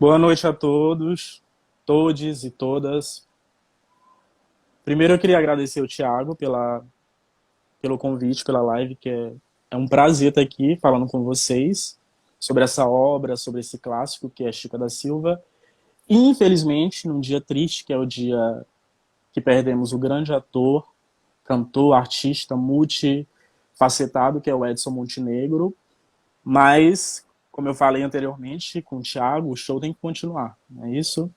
Boa noite a todos, todes e todas. Primeiro eu queria agradecer ao Thiago pelo convite, pela live, é um prazer estar aqui falando com vocês sobre essa obra, sobre esse clássico que é Chica da Silva. E, infelizmente, num dia triste, que é o dia que perdemos o grande ator, cantor, artista, multifacetado, que é o Edson Montenegro. Mas, como eu falei anteriormente com o Thiago, o show tem que continuar, não é isso?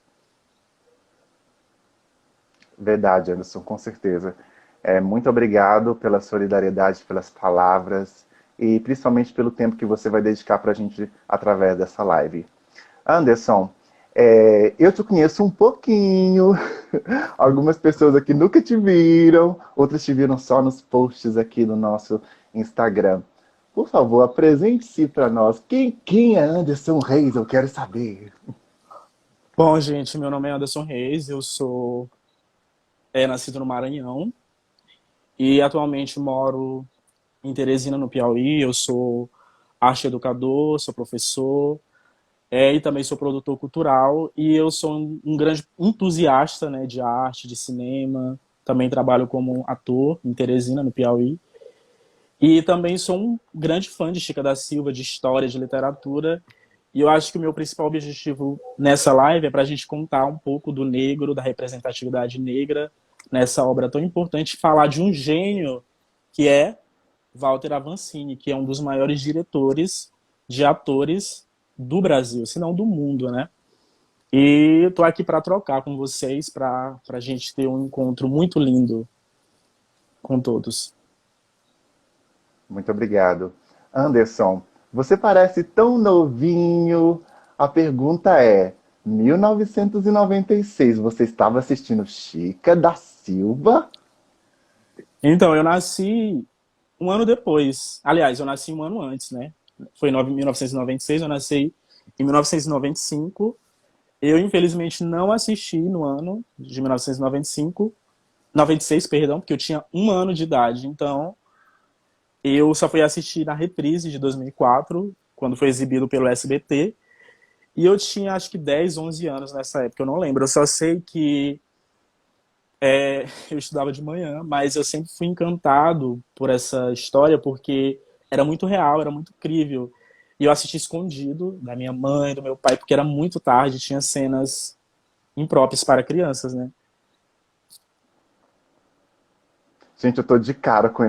Verdade, Anderson, com certeza. Muito obrigado pela solidariedade, pelas palavras e principalmente pelo tempo que você vai dedicar para a gente através dessa live. Anderson, eu te conheço um pouquinho. Algumas pessoas aqui nunca te viram, outras te viram só nos posts aqui no nosso Instagram. Por favor, apresente-se para nós. Quem é Anderson Reis? Eu quero saber. Bom, gente, meu nome é Anderson Reis, eu sou nascido no Maranhão e atualmente moro em Teresina, no Piauí. Eu sou arte educador, sou professor, e também sou produtor cultural, e eu sou um grande entusiasta, né, de arte, de cinema. Também trabalho como ator em Teresina, no Piauí. E também sou um grande fã de Chica da Silva, de história, de literatura. E eu acho que o meu principal objetivo nessa live é para a gente contar um pouco do negro, da representatividade negra nessa obra tão importante, falar de um gênio que é Walter Avancini, que é um dos maiores diretores de atores do Brasil, se não do mundo, né? E estou aqui para trocar com vocês, para a gente ter um encontro muito lindo com todos. Muito obrigado. Anderson, você parece tão novinho. A pergunta é: 1996, você estava assistindo Chica da Silva? Então, eu nasci um ano depois. Aliás, eu nasci um ano antes, né? Foi em 1996, eu nasci em 1995. Eu, infelizmente, não assisti no ano de 1995, 96, perdão, porque eu tinha um ano de idade. Então, eu só fui assistir na reprise de 2004, quando foi exibido pelo SBT. E eu tinha, acho que 10, 11 anos nessa época, eu não lembro. Eu só sei que eu estudava de manhã, mas eu sempre fui encantado por essa história, porque era muito real, era muito incrível. E eu assisti escondido da minha mãe, do meu pai, porque era muito tarde, tinha cenas impróprias para crianças, né? Gente, eu tô de cara com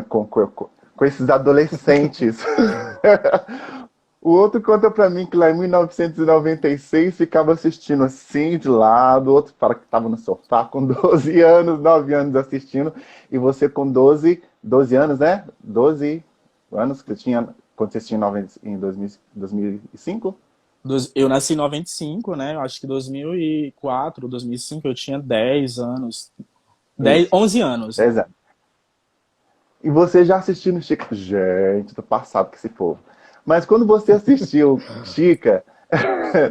esses adolescentes. O outro conta pra mim que lá em 1996 ficava assistindo assim de lado, o outro fala que estava no sofá com 12 anos, 9 anos assistindo, e você com 12 anos, né? 12 anos que você tinha quando você assistia em 2005? Eu nasci em 95, né? Eu acho que 2004, 2005 eu tinha 10 anos. 10, Isso, 11 anos, 10 né? anos. E você já assistindo Chica? Gente, tô passado com esse povo. Mas quando você assistiu Chica,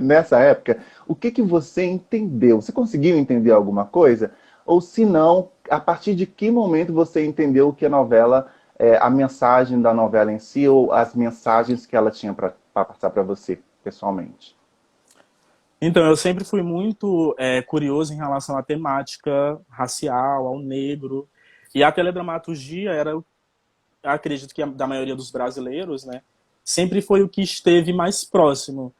nessa época, o que que você entendeu? Você conseguiu entender alguma coisa? Ou se não, a partir de que momento você entendeu que a novela, a mensagem da novela em si, ou as mensagens que ela tinha para passar para você, pessoalmente? Então, eu sempre fui muito curioso em relação à temática racial, ao negro. E a teledramaturgia era, eu acredito que da maioria dos brasileiros, né? Sempre foi o que esteve mais próximo.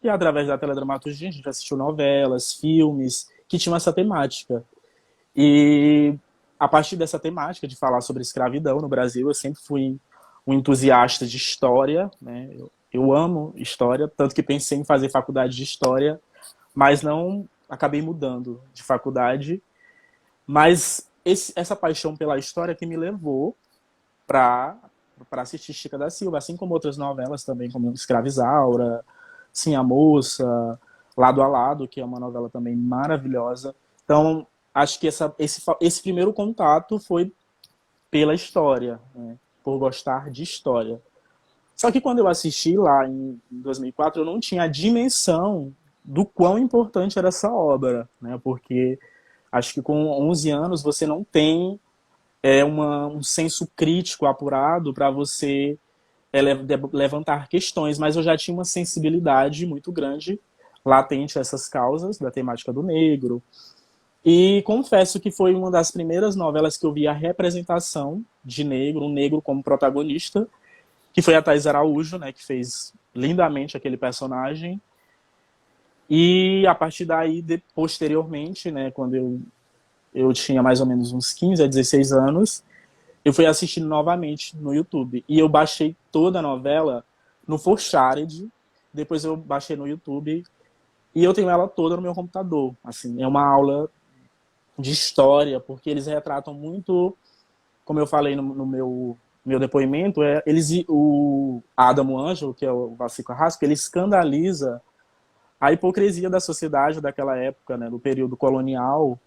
E através da teledramaturgia, a gente assistiu novelas, filmes que tinham essa temática. E a partir dessa temática de falar sobre escravidão no Brasil, eu sempre fui um entusiasta de história, né? Eu amo história, tanto que pensei em fazer faculdade de história, mas não acabei mudando de faculdade. Mas essa paixão pela história que me levou para assistir Chica da Silva, assim como outras novelas também, como Escravizaura, Sim a Moça, Lado a Lado, que é uma novela também maravilhosa. Então, acho que esse primeiro contato foi pela história, né? Por gostar de história. Só que quando eu assisti lá em 2004, eu não tinha a dimensão do quão importante era essa obra, né? Porque acho que com 11 anos você não tem um senso crítico apurado para você levantar questões, mas eu já tinha uma sensibilidade muito grande latente essas causas da temática do negro. E confesso que foi uma das primeiras novelas que eu vi a representação de negro, um negro como protagonista, que foi a Thais Araújo, né, que fez lindamente aquele personagem. E a partir daí, posteriormente, né, quando eu tinha mais ou menos uns 15 a 16 anos, eu fui assistindo novamente no YouTube. E eu baixei toda a novela no Forshared, depois eu baixei no YouTube, e eu tenho ela toda no meu computador. Assim, é uma aula de história, porque eles retratam muito, como eu falei no meu depoimento, o Adamo Ângelo, que é o Valci Carrasco, ele escandaliza a hipocrisia da sociedade daquela época, né, do período colonial,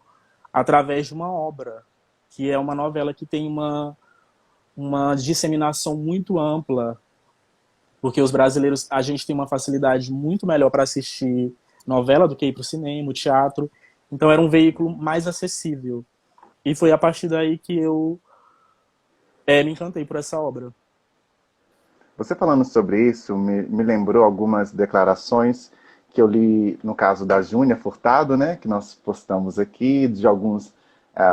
através de uma obra, que é uma novela que tem uma disseminação muito ampla, porque os brasileiros, a gente tem uma facilidade muito melhor para assistir novela do que ir para o cinema, o teatro, então era um veículo mais acessível. E foi a partir daí que eu me encantei por essa obra. Você falando sobre isso me lembrou algumas declarações que eu li no caso da Júnia Furtado, né, que nós postamos aqui, de alguns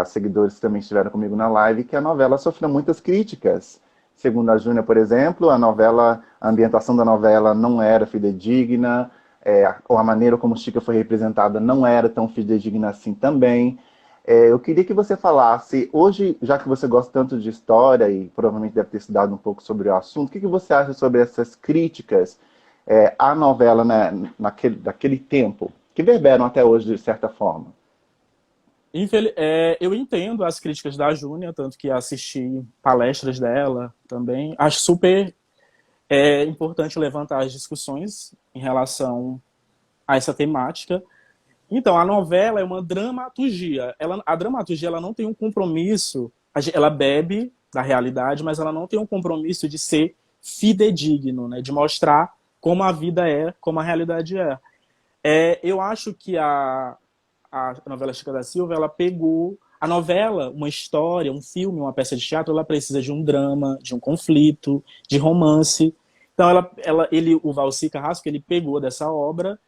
seguidores que também estiveram comigo na live, que a novela sofreu muitas críticas. Segundo a Júnia, por exemplo, a ambientação da novela não era fidedigna, ou a maneira como Chica foi representada não era tão fidedigna assim também. Eu queria que você falasse, hoje, já que você gosta tanto de história e provavelmente deve ter estudado um pouco sobre o assunto, o que você acha sobre essas críticas à novela, né, daquele tempo, que reverberam até hoje de certa forma? Eu entendo as críticas da Júnia, tanto que assisti palestras dela também. Acho super importante levantar as discussões em relação a essa temática. Então, a novela é uma dramaturgia. A dramaturgia ela não tem um compromisso, ela bebe da realidade, mas ela não tem um compromisso de ser fidedigno, né? De mostrar como a vida é, como a realidade é. Eu acho que a novela Chica da Silva, ela pegou... A novela, uma história, um filme, uma peça de teatro, ela precisa de um drama, de um conflito, de romance. Então, o Valci Carrasco, ele pegou dessa obra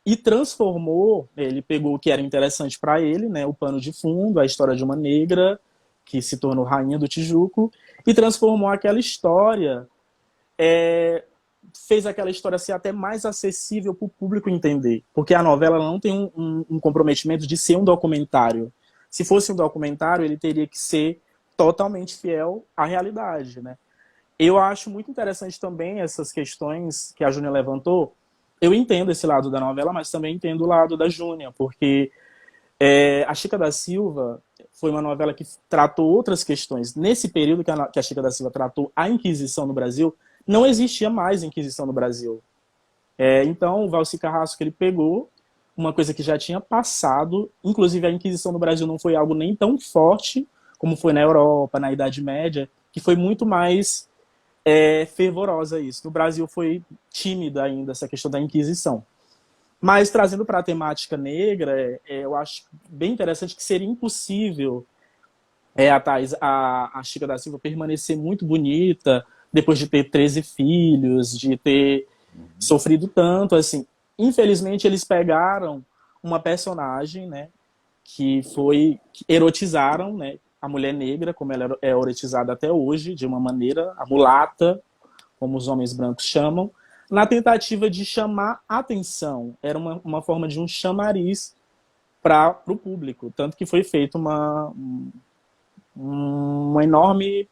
e transformou, ele pegou o que era interessante para ele, né, o pano de fundo, a história de uma negra que se tornou rainha do Tijuco, e transformou aquela história, fez aquela história ser até mais acessível para o público entender, porque a novela não tem um comprometimento de ser um documentário. Se fosse um documentário, ele teria que ser totalmente fiel à realidade, né? Eu acho muito interessante também essas questões que a Júnia levantou. Eu entendo esse lado da novela, mas também entendo o lado da Júnia, porque a Chica da Silva foi uma novela que tratou outras questões. Nesse período que a Chica da Silva tratou a Inquisição no Brasil, não existia mais Inquisição no Brasil. Então, o Valci Carrasco, ele pegou uma coisa que já tinha passado, inclusive a Inquisição no Brasil não foi algo nem tão forte como foi na Europa, na Idade Média, que foi muito mais fervorosa isso. No Brasil foi tímida ainda essa questão da Inquisição. Mas trazendo para a temática negra, eu acho bem interessante que seria impossível a Chica da Silva permanecer muito bonita depois de ter 13 filhos, de ter sofrido tanto, assim. Infelizmente, eles pegaram uma personagem, né, que erotizaram, né, a mulher negra, como ela é erotizada até hoje, de uma maneira, a mulata, como os homens brancos chamam, na tentativa de chamar atenção. Era uma forma de um chamariz para o público. Tanto que foi feita uma enorme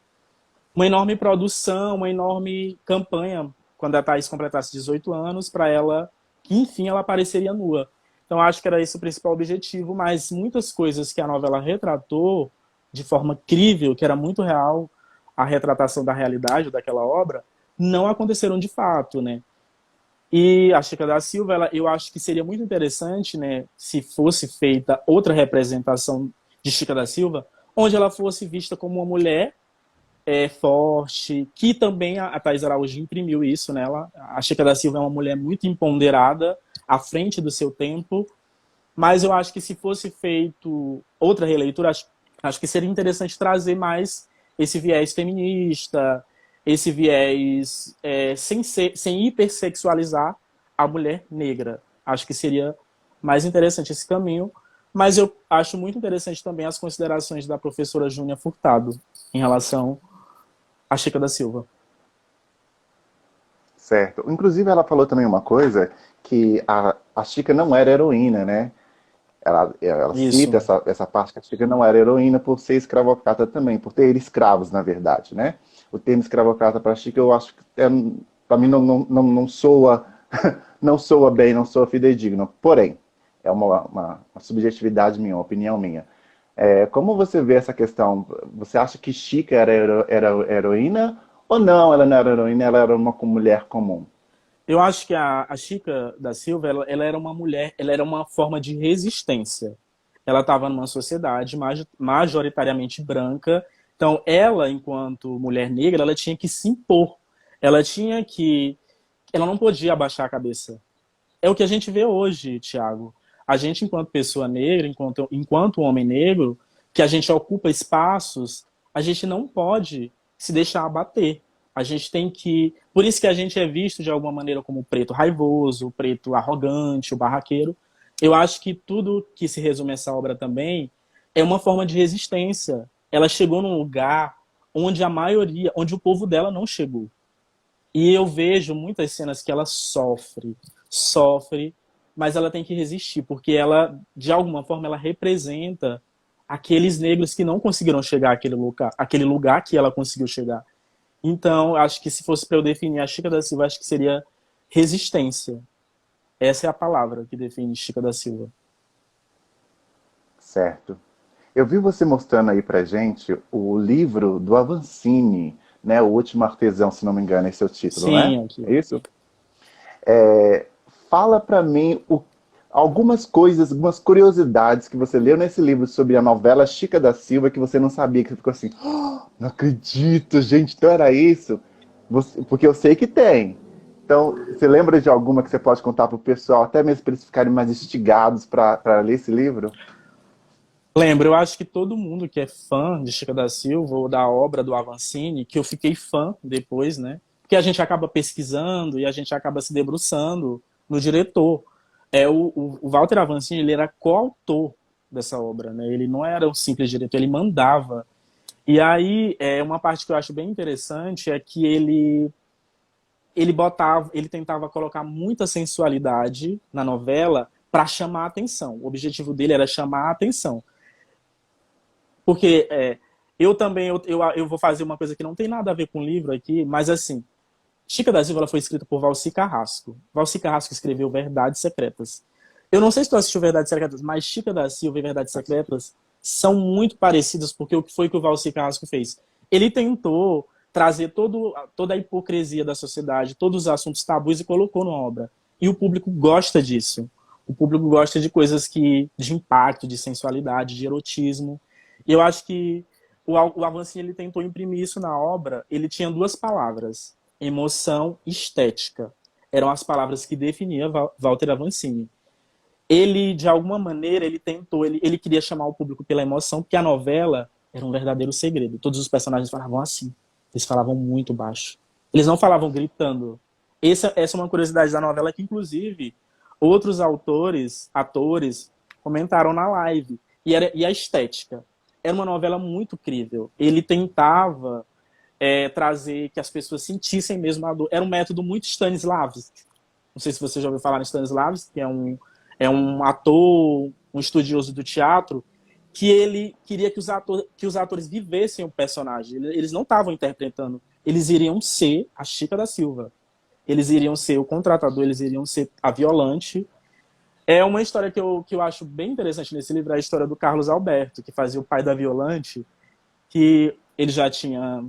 produção, uma enorme campanha, quando a Thaís completasse 18 anos, para ela, que enfim ela apareceria nua. Então acho que era esse o principal objetivo, mas muitas coisas que a novela retratou de forma crível, que era muito real, a retratação da realidade daquela obra, não aconteceram de fato, né? E a Chica da Silva, eu acho que seria muito interessante, né, se fosse feita outra representação de Chica da Silva, onde ela fosse vista como uma mulher forte, que também a Thais Araújo imprimiu isso nela. A Chica da Silva é uma mulher muito empoderada, à frente do seu tempo, mas eu acho que se fosse feito outra releitura, acho que seria interessante trazer mais esse viés feminista, esse viés sem hipersexualizar a mulher negra. Acho que seria mais interessante esse caminho, mas eu acho muito interessante também as considerações da professora Júnia Furtado em relação a Chica da Silva. Certo. Inclusive, ela falou também uma coisa, que a Chica não era heroína, né? Ela cita Isso. essa parte que a Chica não era heroína por ser escravocrata também, por ter escravos, na verdade, né? O termo escravocrata para a Chica, eu acho que para mim não soa, não soa bem, não soa fidedigno. Porém, é uma subjetividade minha, uma opinião minha. Como você vê essa questão? Você acha que Chica era heroína ou não? Ela não era heroína, ela era uma mulher comum. Eu acho que a Chica da Silva, ela era uma mulher, ela era uma forma de resistência. Ela estava numa sociedade majoritariamente branca, então ela, enquanto mulher negra, ela tinha que se impor. Ela tinha que, ela não podia abaixar a cabeça. É o que a gente vê hoje, Tiago. A gente, enquanto pessoa negra, enquanto homem negro, que a gente ocupa espaços, a gente não pode se deixar abater. A gente tem que. Por isso que a gente é visto de alguma maneira como o preto raivoso, o preto arrogante, o barraqueiro. Eu acho que tudo que se resume a essa obra também é uma forma de resistência. Ela chegou num lugar onde a maioria, onde o povo dela não chegou. E eu vejo muitas cenas que ela sofre, mas ela tem que resistir, porque ela, de alguma forma, ela representa aqueles negros que não conseguiram chegar àquele lugar que ela conseguiu chegar. Então, acho que se fosse para eu definir a Chica da Silva, acho que seria resistência. Essa é a palavra que define Chica da Silva. Certo. Eu vi você mostrando aí pra gente o livro do Avancini, né? O Último Artesão, se não me engano, esse é o título, né? Sim, aqui. É isso? Fala pra mim algumas coisas, algumas curiosidades que você leu nesse livro sobre a novela Chica da Silva que você não sabia, que você ficou assim, "Ah, não acredito, gente, então era isso? Porque eu sei que tem. Então, você lembra de alguma que você pode contar pro pessoal, até mesmo para eles ficarem mais instigados para ler esse livro? Lembro, eu acho que todo mundo que é fã de Chica da Silva ou da obra do Avancini, que eu fiquei fã depois, né? Porque a gente acaba pesquisando e a gente acaba se debruçando no diretor. O Walter Avancini, ele era coautor dessa obra, né? Ele não era um simples diretor, ele mandava. E aí, uma parte que eu acho bem interessante é que ele tentava colocar muita sensualidade na novela para chamar a atenção. O objetivo dele era chamar a atenção. Porque eu também eu vou fazer uma coisa que não tem nada a ver com o livro aqui, mas assim, Chica da Silva ela foi escrita por Valci Carrasco. Valci Carrasco escreveu Verdades Secretas. Eu não sei se tu assistiu Verdades Secretas, mas Chica da Silva e Verdades Secretas são muito parecidas, porque o que foi que o Valci Carrasco fez? Ele tentou trazer toda a hipocrisia da sociedade, todos os assuntos tabus e colocou na obra. E o público gosta disso. O público gosta de coisas de impacto, de sensualidade, de erotismo. E eu acho que o Avancini ele tentou imprimir isso na obra. Ele tinha duas palavras: emoção e estética. Eram as palavras que definia Walter Avancini. Ele, de alguma maneira, ele queria chamar o público pela emoção, porque a novela era um verdadeiro segredo. Todos os personagens falavam assim. Eles falavam muito baixo. Eles não falavam gritando. Essa é uma curiosidade da novela que, inclusive, outros atores, comentaram na live. E a estética. Era uma novela muito crível. Ele tentava trazer que as pessoas sentissem mesmo a dor. Era um método muito Stanislavski. Não sei se você já ouviu falar em Stanislavski, que é um ator, um estudioso do teatro, que ele queria que os atores vivessem o personagem. Eles não estavam interpretando, eles iriam ser a Chica da Silva. Eles iriam ser o contratador, eles iriam ser a Violante. É uma história que eu acho bem interessante nesse livro, é a história do Carlos Alberto, que fazia o pai da Violante, que ele já tinha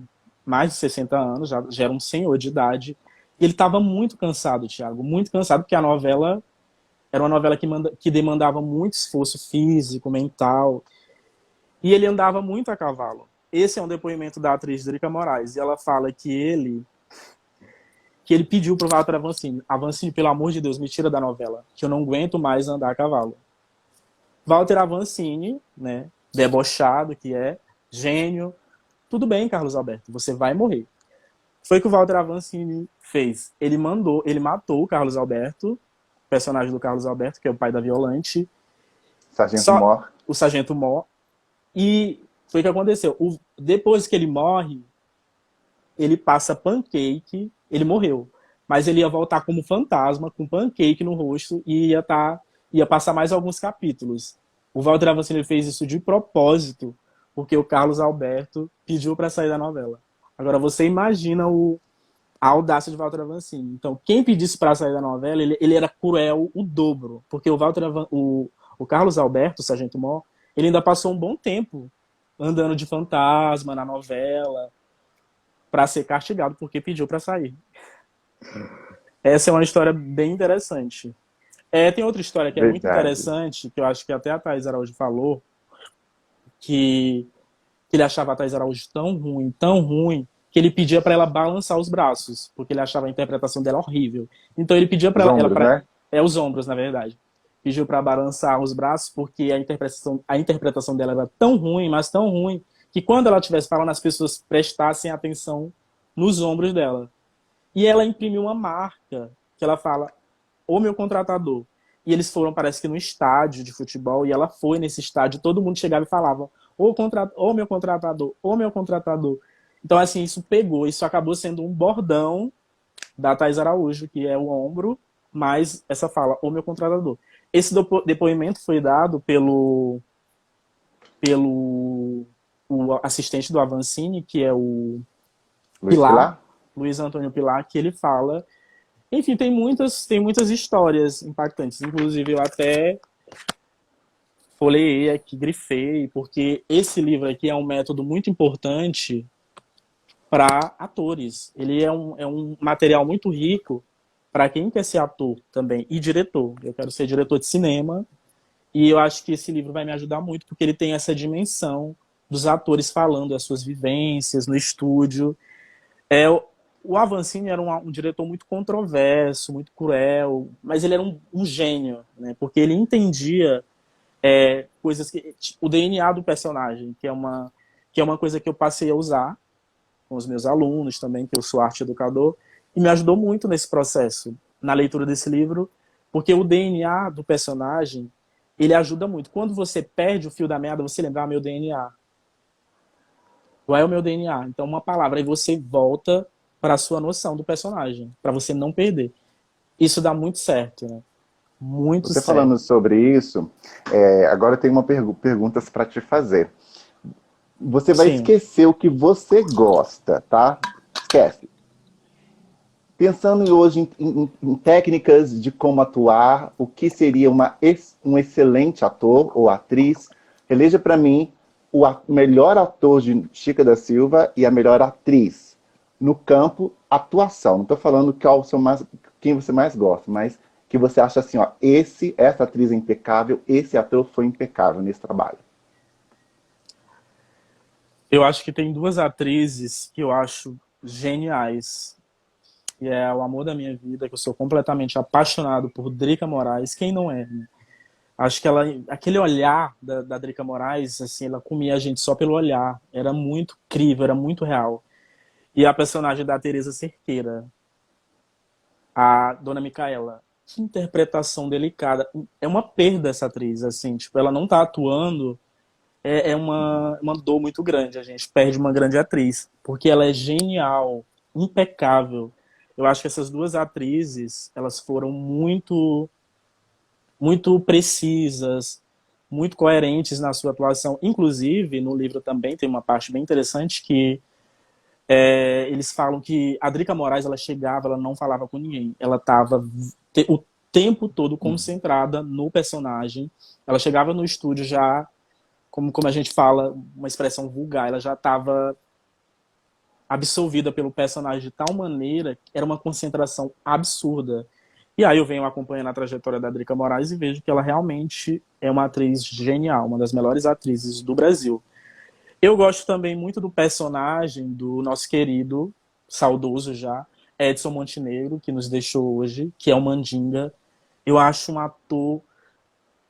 mais de 60 anos, já era um senhor de idade. E ele estava muito cansado, Thiago, muito cansado, porque a novela era uma novela que demandava muito esforço físico, mental, e ele andava muito a cavalo. Esse é um depoimento da atriz Drica Moraes, e ela fala que ele pediu pro Walter Avancini: Avancini, pelo amor de Deus, me tira da novela, que eu não aguento mais andar a cavalo. Walter Avancini, né, debochado que é, gênio, tudo bem, Carlos Alberto, você vai morrer. Foi o que o Walter Avancini fez. Ele matou o Carlos Alberto personagem do Carlos Alberto, que é o pai da Violante. Sargento Só Mor. o Sargento Mó. E foi o que aconteceu. Depois que ele morre, ele passa Pancake, ele morreu. Mas ele ia voltar como fantasma, com Pancake no rosto, e ia passar mais alguns capítulos. O Walter Avancini fez isso de propósito, porque o Carlos Alberto pediu para sair da novela. Agora, você imagina a audácia de Walter Avancini. Então, quem pedisse para sair da novela, ele era cruel o dobro. Porque o Carlos Alberto, o Sargento Mó, ele ainda passou um bom tempo andando de fantasma na novela para ser castigado porque pediu para sair. Essa é uma história bem interessante. Tem outra história que é muito Verdade. interessante, que eu acho que até a Thaís Araújo falou, que ele achava a Thaís Araújo tão ruim, que ele pedia para ela balançar os braços, porque ele achava a interpretação dela horrível. Então ele pedia para Os ombros, né? os ombros, na verdade. Pediu para balançar os braços, porque a interpretação dela era tão ruim, mas tão ruim, que quando ela estivesse falando, as pessoas prestassem atenção nos ombros dela. E ela imprimiu uma marca, que ela fala, ô meu contratador. E eles foram, parece que no estádio de futebol, e ela foi nesse estádio, todo mundo chegava e falava, ô meu contratador, ô meu contratador. Então, assim, isso pegou, isso acabou sendo um bordão da Thaís Araújo, que é o ombro, mais essa fala, ô meu contratador. Esse depoimento foi dado pelo o assistente do Avancini, que é o Luiz Pilar, Pilar? Luiz Antônio Pilar, que ele fala. Enfim, tem muitas histórias impactantes. Inclusive, eu até folheei aqui, grifei, porque esse livro aqui é um método muito importante para atores. Ele é um material muito rico para quem quer ser ator também e diretor. Eu quero ser diretor de cinema e eu acho que esse livro vai me ajudar muito porque ele tem essa dimensão dos atores falando as suas vivências no estúdio. O Avancini era um diretor muito controverso, muito cruel, mas ele era um gênio, né? Porque ele entendia coisas que... O DNA do personagem, que é uma coisa que eu passei a usar com os meus alunos também, que eu sou arte educador, e me ajudou muito nesse processo, na leitura desse livro, porque o DNA do personagem, ele ajuda muito. Quando você perde o fio da meada, você lembra, meu DNA. Qual é o meu DNA? Então, uma palavra, aí você volta para a sua noção do personagem, para você não perder. Isso dá muito certo, né? Muito Você certo. falando sobre isso, agora eu tenho uma perguntas para te fazer. Você vai Sim. esquecer o que você gosta, tá? Esquece. Pensando hoje em técnicas de como atuar, o que seria um excelente ator ou atriz, eleja para mim o melhor ator de Chica da Silva e a melhor atriz no campo atuação. Não estou falando quem você mais gosta, mas que você acha assim, ó, essa atriz é impecável, esse ator foi impecável nesse trabalho. Eu acho que tem duas atrizes que eu acho geniais. E é o amor da minha vida, que eu sou completamente apaixonado por Drica Moraes. Quem não é, né? Acho que aquele olhar da Drica Moraes, assim, ela comia a gente só pelo olhar. Era muito incrível, era muito real. E a personagem da Teresa Cerqueira, a Dona Micaela, que interpretação delicada. É uma perda essa atriz, assim, tipo, ela não tá atuando, é uma dor muito grande. A gente perde uma grande atriz, porque ela é genial, impecável. Eu acho que essas duas atrizes, elas foram muito precisas, muito coerentes na sua atuação. Inclusive, no livro também tem uma parte bem interessante que eles falam que a Drica Moraes, ela chegava, ela não falava com ninguém. Ela estava o tempo todo concentrada no personagem. Ela chegava no estúdio já, como a gente fala, uma expressão vulgar, ela já estava absorvida pelo personagem de tal maneira que era uma concentração absurda. E aí eu venho acompanhando a trajetória da Drica Moraes e vejo que ela realmente é uma atriz genial, uma das melhores atrizes do Brasil. Eu gosto também muito do personagem do nosso querido, saudoso já, Edson Montenegro, que nos deixou hoje, que é o Mandinga. Eu acho um ator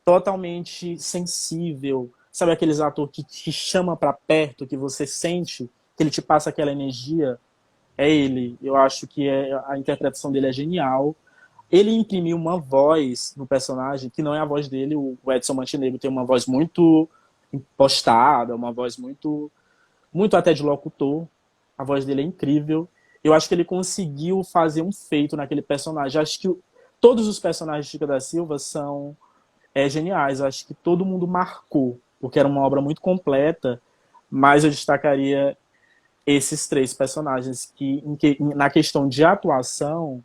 totalmente sensível. Sabe aqueles atores que te chama para perto, que você sente, que ele te passa aquela energia? É ele. Eu acho que a interpretação dele é genial. ele imprimiu uma voz no personagem que não é a voz dele. O Edson Montenegro tem uma voz muito impostada, uma voz muito até de locutor. A voz dele é incrível. Eu acho que ele conseguiu fazer um feito naquele personagem. Acho que todos os personagens de Chica da Silva são geniais. Eu acho que todo mundo marcou, porque era uma obra muito completa, mas eu destacaria esses três personagens na questão de atuação,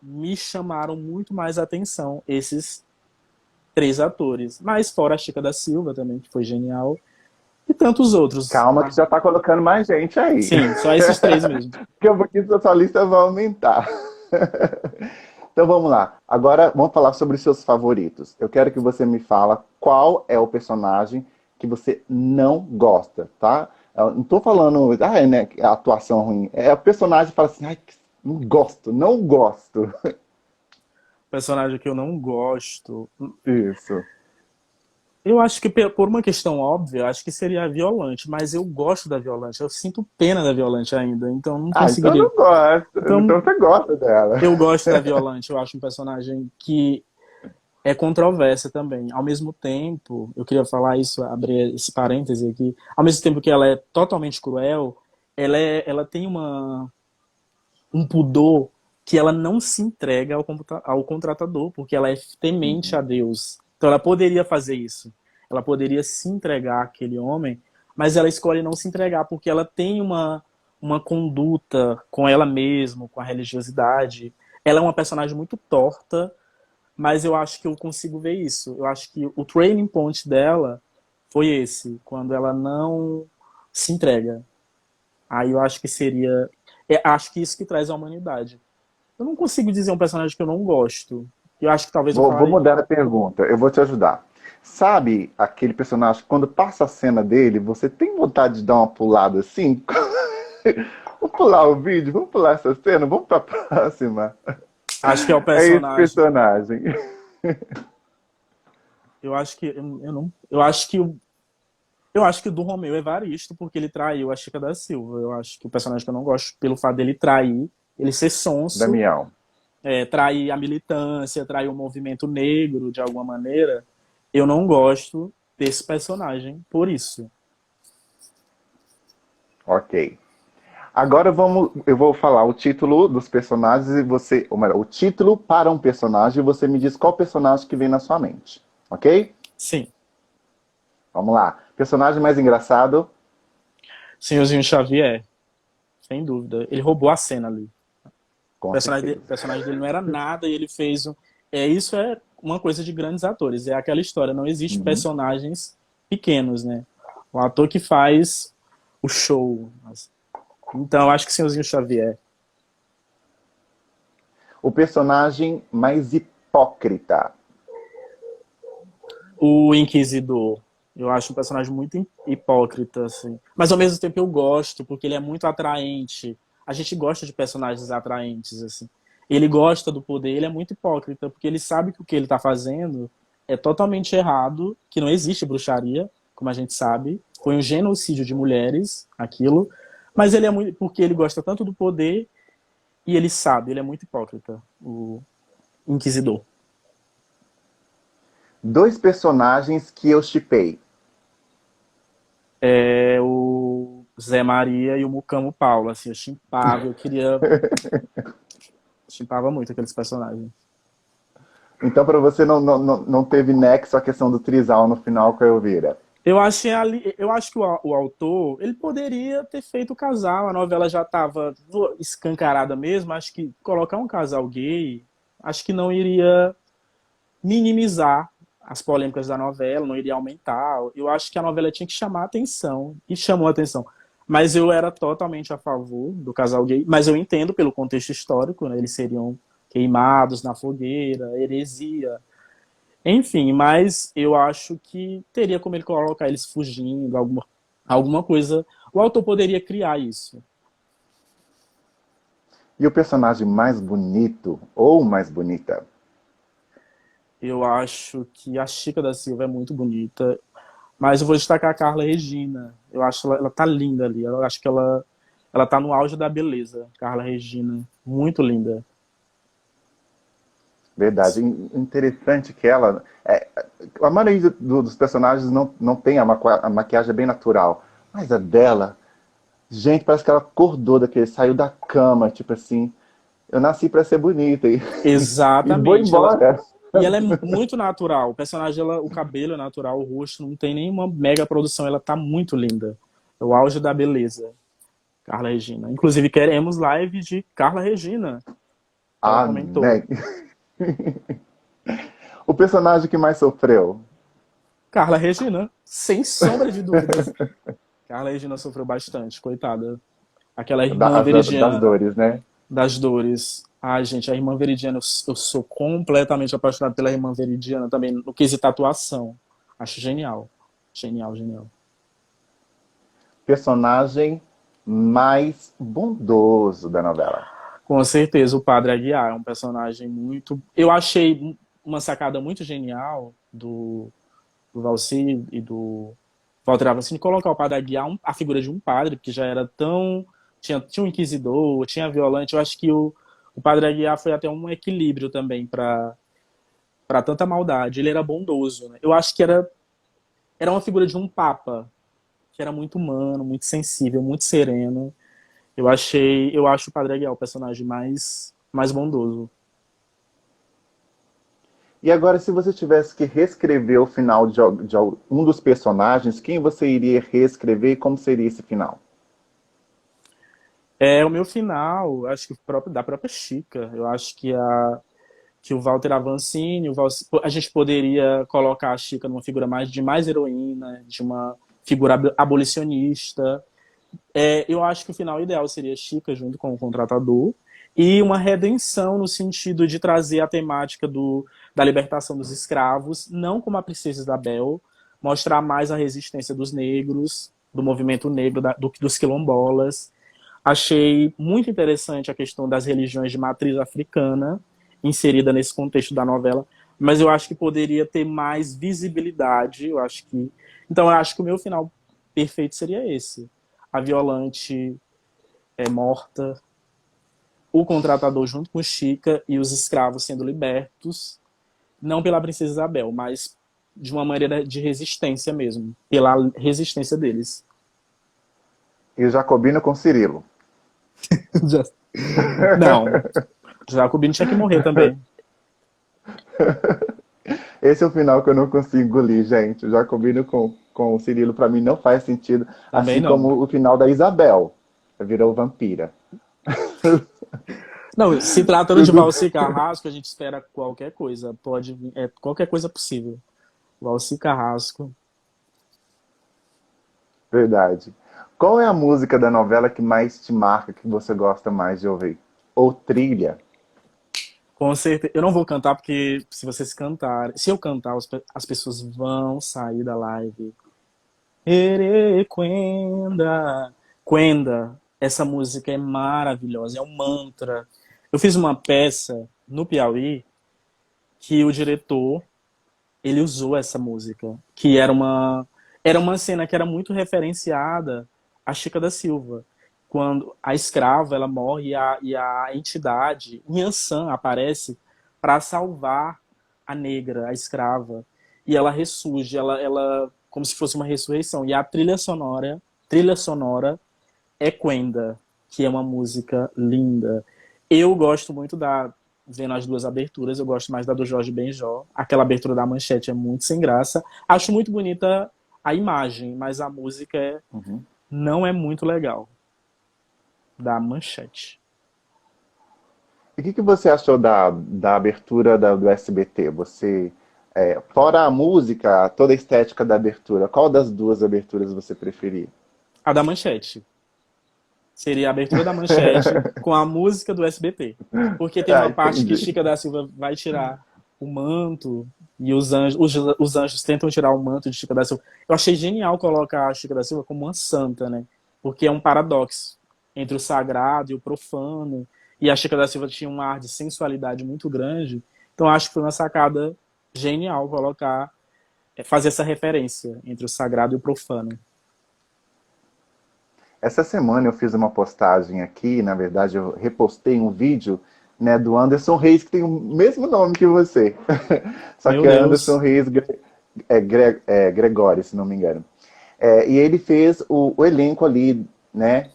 me chamaram muito mais a atenção, esses três atores. Mas fora a Chica da Silva também, que foi genial, e tantos outros. Calma que já tá colocando mais gente aí. Sim, só esses três mesmo. Porque um pouquinho sua lista vai aumentar. Então vamos lá. Agora vamos falar sobre os seus favoritos. Eu quero que você me fala qual é o personagem que você não gosta, tá? Eu não tô falando, né, a atuação ruim. É o personagem que fala assim, ai, não gosto, não gosto. Personagem que eu não gosto. Isso. Eu acho que por uma questão óbvia, acho que seria a Violante, mas eu gosto da Violante, eu sinto pena da Violante ainda, então não Ah, então conseguiria. não gosto. Então, Então você gosta dela. eu gosto da Violante, eu acho um personagem que é controversa também. Ao mesmo tempo, eu queria falar isso, abrir esse parêntese aqui, ao mesmo tempo que ela é totalmente cruel, ela tem um pudor que ela não se entrega ao contratador, porque ela é temente a Deus. Então ela poderia fazer isso. Ela poderia se entregar àquele homem, mas ela escolhe não se entregar porque ela tem uma conduta com ela mesma, com a religiosidade. Ela é uma personagem muito torta, mas eu acho que eu consigo ver isso. Eu acho que o training point dela foi esse, quando ela não se entrega. Aí eu acho que seria... acho que isso que traz a humanidade. Eu não consigo dizer um personagem que eu não gosto. Eu acho que talvez eu Vou falaria... mudar a pergunta, eu vou te ajudar. Sabe aquele personagem, quando passa a cena dele, você tem vontade de dar uma pulada assim? Vamos pular o vídeo, vamos pular essa cena, vamos pra próxima. Acho que é o É esse personagem. personagem. Eu acho que eu não. Eu acho que o do Romeu Evaristo, porque ele traiu a Chica da Silva. Eu acho que o personagem que eu não gosto pelo fato dele trair, ele ser sonso, Damião. trair a militância, trair o movimento negro de alguma maneira. Eu não gosto desse personagem por isso. Ok. Agora eu vou falar o título dos personagens e você, ou melhor, o título para um personagem e você me diz qual personagem que vem na sua mente, ok? Sim. Vamos lá. Personagem mais engraçado? Senhorzinho Xavier, sem dúvida. Ele roubou a cena ali. O Com personagem, certeza. o personagem dele não era nada e ele fez um... Isso é uma coisa de grandes atores. É aquela história, não existe Uhum. personagens pequenos, né? O ator que faz o show. Então, eu acho que Senhorzinho Xavier. O personagem mais hipócrita? O Inquisidor. Eu acho um personagem muito hipócrita, assim. Mas ao mesmo tempo eu gosto, porque ele é muito atraente. A gente gosta de personagens atraentes, assim. Ele gosta do poder, ele é muito hipócrita, porque ele sabe que o que ele está fazendo é totalmente errado, que não existe bruxaria, como a gente sabe. Foi um genocídio de mulheres, aquilo. Mas ele é muito... porque ele gosta tanto do poder e ele sabe, ele é muito hipócrita, o Inquisidor. Dois personagens que eu shippei. É o Zé Maria e o Mucamo Paulo, assim, eu chimpava, eu queria... chimpava muito aqueles personagens. Então, para você não teve nexo a questão do trisal no final com a Elvira. Eu acho que o autor, ele poderia ter feito o casal, a novela já estava escancarada mesmo, acho que colocar um casal gay, acho que não iria minimizar as polêmicas da novela, não iria aumentar. Eu acho que a novela tinha que chamar a atenção, e chamou a atenção. Mas eu era totalmente a favor do casal gay, mas eu entendo pelo contexto histórico, né, eles seriam queimados na fogueira, heresia. Enfim, mas eu acho que teria como ele colocar eles fugindo, alguma coisa. O autor poderia criar isso. E o personagem mais bonito ou mais bonita? Eu acho que a Chica da Silva é muito bonita, mas eu vou destacar a Carla Regina. Eu acho ela tá linda ali. Eu acho que ela tá no auge da beleza. Carla Regina, muito linda. Verdade. Interessante que ela. A maioria dos personagens não tem a maquiagem bem natural. Mas a dela, gente, parece que ela acordou daquele, saiu da cama, tipo assim. Eu nasci pra ser bonita e vou Exatamente. embora. E ela é muito natural. O personagem, o cabelo é natural, o rosto não tem nenhuma mega produção. Ela tá muito linda. É o auge da beleza. Carla Regina. Inclusive, queremos live de Carla Regina, que ela comentou. Amém. O personagem que mais sofreu. Carla Regina, sem sombra de dúvidas. Carla Regina sofreu bastante, coitada. Aquela irmã Das veridiana dores, né? das dores. Ai, gente, a irmã veridiana, eu sou completamente apaixonado pela irmã veridiana também, no quesito atuação. Acho genial. Genial, genial. Personagem mais bondoso da novela. Com certeza, o Padre Aguiar é um personagem muito. Eu achei uma sacada muito genial do Valci e do Walter Avancini colocar o Padre Aguiar, a figura de um padre, que já era tão. Tinha um inquisidor, tinha violante. Eu acho que o Padre Aguiar foi até um equilíbrio também para tanta maldade. Ele era bondoso. Né? Eu acho que era uma figura de um papa, que era muito humano, muito sensível, muito sereno. Eu acho o Padre Aguiar o personagem mais bondoso. E agora, se você tivesse que reescrever o final de um dos personagens, quem você iria reescrever e como seria esse final? É o meu final, acho que da própria Chica. Eu acho que o Walter Avancini, a gente poderia colocar a Chica numa figura de mais heroína, de uma figura abolicionista. Eu acho que o final ideal seria Chica junto com o contratador e uma redenção no sentido de trazer a temática da libertação dos escravos, não como a Princesa Isabel, mostrar mais a resistência dos negros, do movimento negro, dos quilombolas. Achei muito interessante a questão das religiões de matriz africana inserida nesse contexto da novela, mas eu acho que poderia ter mais visibilidade. Então eu acho que o meu final perfeito seria esse: a Violante é morta, o contratador junto com Chica e os escravos sendo libertos, não pela Princesa Isabel, mas de uma maneira de resistência mesmo, pela resistência deles. E o Jacobino com Cirilo. Não, Jacobino tinha que morrer também. Esse é o final que eu não consigo engolir, gente. O Jacobino com o Cirilo, pra mim, não faz sentido. Também Assim não. como o final da Isabel. Virou vampira. Não, se tratando de Tudo Valci Carrasco, a gente espera qualquer coisa. Qualquer coisa possível. Valci Carrasco. verdade. Qual é a música da novela que mais te marca, que você gosta mais de ouvir? Ou trilha? Com certeza. Eu não vou cantar porque se vocês cantarem, se eu cantar, as pessoas vão sair da live. Ere, Quenda. Quenda. Essa música é maravilhosa, é um mantra. Eu fiz uma peça no Piauí que o diretor, ele usou essa música, que era uma cena que era muito referenciada a Chica da Silva. Quando a escrava ela morre e a entidade, Nhansan, aparece para salvar a negra, a escrava. E ela ressurge, ela como se fosse uma ressurreição. E a trilha sonora é Quenda, que é uma música linda. Eu gosto muito vendo as duas aberturas, eu gosto mais da do Jorge Benjó. Aquela abertura da Manchete é muito sem graça. Acho muito bonita a imagem, mas a música Uhum. não é muito legal. Da Manchete. E o que você achou da abertura do SBT? Fora a música, toda a estética da abertura, qual das duas aberturas você preferia? A da Manchete. Seria a abertura da Manchete com a música do SBT. Porque tem Ah, uma parte que entendi. Chica da Silva vai tirar o manto e os anjos tentam tirar o manto de Chica da Silva. Eu achei genial colocar a Chica da Silva como uma santa, né? Porque é um paradoxo entre o sagrado e o profano. E a Chica da Silva tinha um ar de sensualidade muito grande. Então acho que foi uma sacada genial fazer essa referência entre o sagrado e o profano. Essa semana eu fiz uma postagem aqui, na verdade eu repostei um vídeo né, do Anderson Reis, que tem o mesmo nome que você. Só Meu que é Anderson Deus. Reis Gregório, se não me engano. E ele fez o elenco ali, né?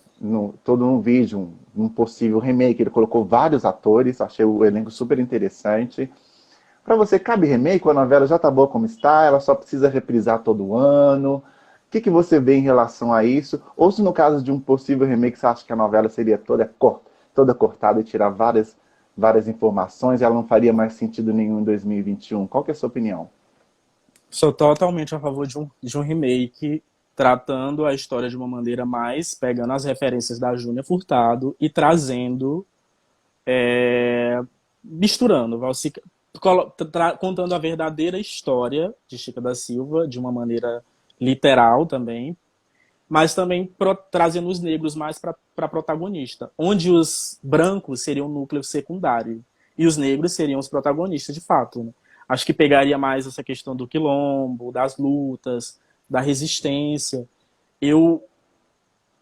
Todo um vídeo, um possível remake. Ele colocou vários atores, achei o elenco super interessante. Para você, cabe remake? A novela já tá boa como está, ela só precisa reprisar todo ano. O que você vê em relação a isso? Ou se no caso de um possível remake, você acha que a novela seria toda cortada e tirar várias informações e ela não faria mais sentido nenhum em 2021? Qual que é a sua opinião? Sou totalmente a favor de um remake tratando a história de uma maneira mais, pegando as referências da Júnia Furtado e trazendo, misturando, contando a verdadeira história de Chica da Silva, de uma maneira literal também, mas também trazendo os negros mais para protagonista, onde os brancos seriam o núcleo secundário e os negros seriam os protagonistas de fato, né? Acho que pegaria mais essa questão do quilombo, das lutas, da resistência. Eu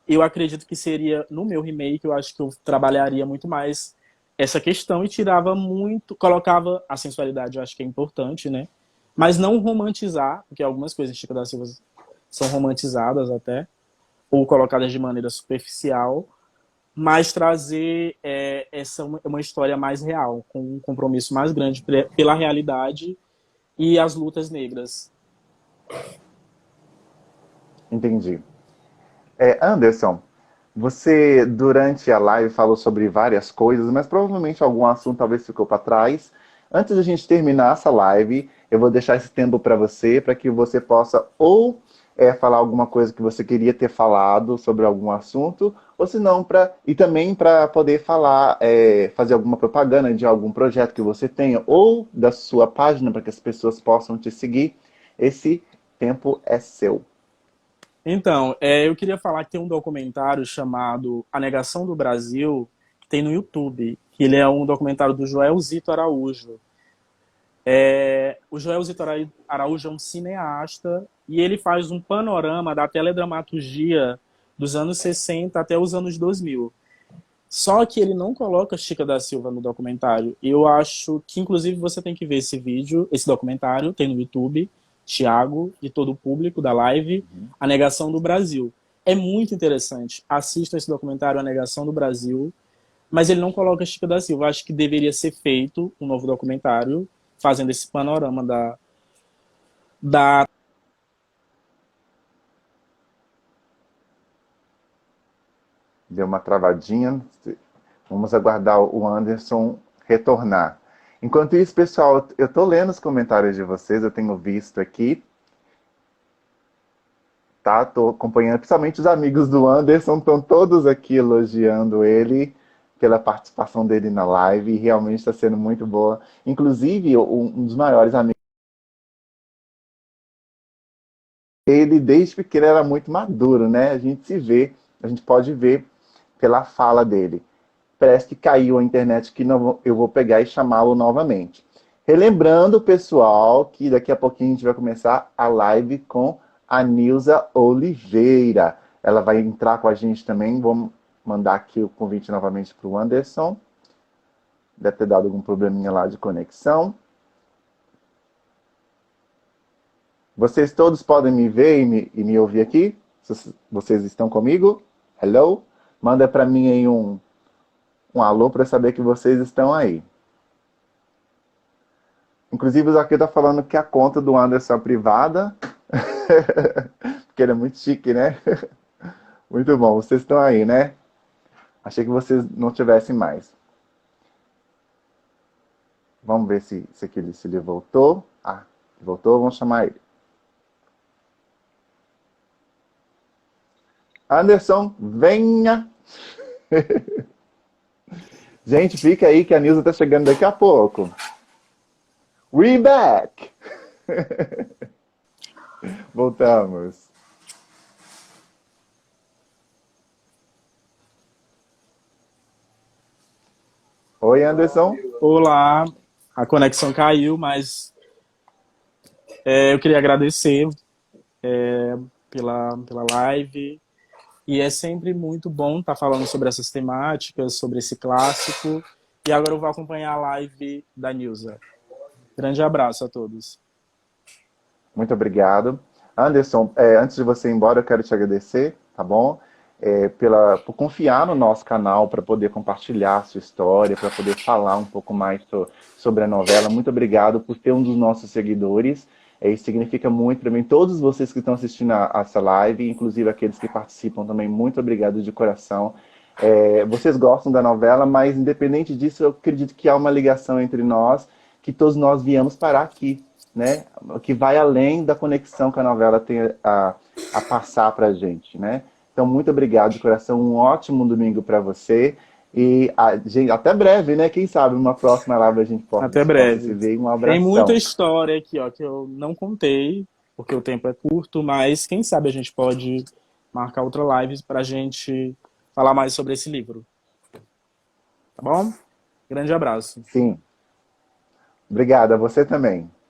eu acredito que seria, no meu remake, eu acho que eu trabalharia muito mais essa questão e tirava muito, colocava a sensualidade, eu acho que é importante, né? Mas não romantizar, porque algumas coisas em Chica da Silva são romantizadas até, ou colocadas de maneira superficial, mas trazer uma história mais real, com um compromisso mais grande pela realidade e as lutas negras. Entendi. Anderson, você durante a live falou sobre várias coisas, mas provavelmente algum assunto talvez ficou para trás. Antes da gente terminar essa live, eu vou deixar esse tempo para que você possa ou falar alguma coisa que você queria ter falado sobre algum assunto, ou se não, e também para poder falar, fazer alguma propaganda de algum projeto que você tenha, ou da sua página para que as pessoas possam te seguir. Esse tempo é seu. Então, eu queria falar que tem um documentário chamado A Negação do Brasil, que tem no YouTube, que ele é um documentário do Joel Zito Araújo. O Joel Zito Araújo é um cineasta e ele faz um panorama da teledramaturgia dos anos 60 até os anos 2000. Só que ele não coloca Chica da Silva no documentário. Eu acho que, inclusive, você tem que ver esse vídeo, esse documentário, tem no YouTube, Thiago e todo o público da live, A Negação do Brasil. É muito interessante. Assista esse documentário, A Negação do Brasil, mas ele não coloca Chica da Silva. Eu acho que deveria ser feito um novo documentário, fazendo esse panorama da. Deu uma travadinha. Vamos aguardar o Anderson retornar. Enquanto isso, pessoal, eu estou lendo os comentários de vocês, eu tenho visto aqui. Tá? Estou acompanhando, principalmente os amigos do Anderson, estão todos aqui elogiando ele pela participação dele na live, e realmente está sendo muito boa. Inclusive, um dos maiores amigos, ele desde pequeno era muito maduro, né? A gente pode ver pela fala dele. Parece que caiu a internet que não, eu vou pegar e chamá-lo novamente. Relembrando, pessoal, que daqui a pouquinho a gente vai começar a live com a Nilza Oliveira. Ela vai entrar com a gente também. Vou mandar aqui o convite novamente para o Anderson. Deve ter dado algum probleminha lá de conexão. Vocês todos podem me ver e me ouvir aqui? Vocês estão comigo? Hello? Manda para mim aí um alô para saber que vocês estão aí. Inclusive, o Zaqueu tá falando que a conta do Anderson é privada. Porque ele é muito chique, né? Muito bom. Vocês estão aí, né? Achei que vocês não tivessem mais. Vamos ver se ele voltou. Ah, voltou. Vamos chamar ele. Anderson, venha! Gente, fica aí que a Nilza tá chegando daqui a pouco. We back! Voltamos. Oi, Anderson. Olá, a conexão caiu, mas eu queria agradecer pela live. E é sempre muito bom estar falando sobre essas temáticas, sobre esse clássico. E agora eu vou acompanhar a live da Nilza. Grande abraço a todos. Muito obrigado. Anderson, antes de você ir embora, eu quero te agradecer, tá bom? Por confiar no nosso canal para poder compartilhar a sua história, para poder falar um pouco mais sobre a novela. Muito obrigado por ter um dos nossos seguidores. Isso significa muito para mim. Todos vocês que estão assistindo a essa live, inclusive aqueles que participam também, muito obrigado de coração. Vocês gostam da novela, mas independente disso, eu acredito que há uma ligação entre nós, que todos nós viemos parar aqui, né? Que vai além da conexão que a novela tem a passar para a gente, né? Então, muito obrigado de coração, um ótimo domingo para você e gente, até breve, né? Quem sabe uma próxima live a gente Até possa se breve. ver. Um Tem muita abração. história aqui, ó, que eu não contei, porque o tempo é curto, mas quem sabe a gente pode marcar outra live para a gente falar mais sobre esse livro. Tá bom? Grande abraço. Sim. Obrigado a você também.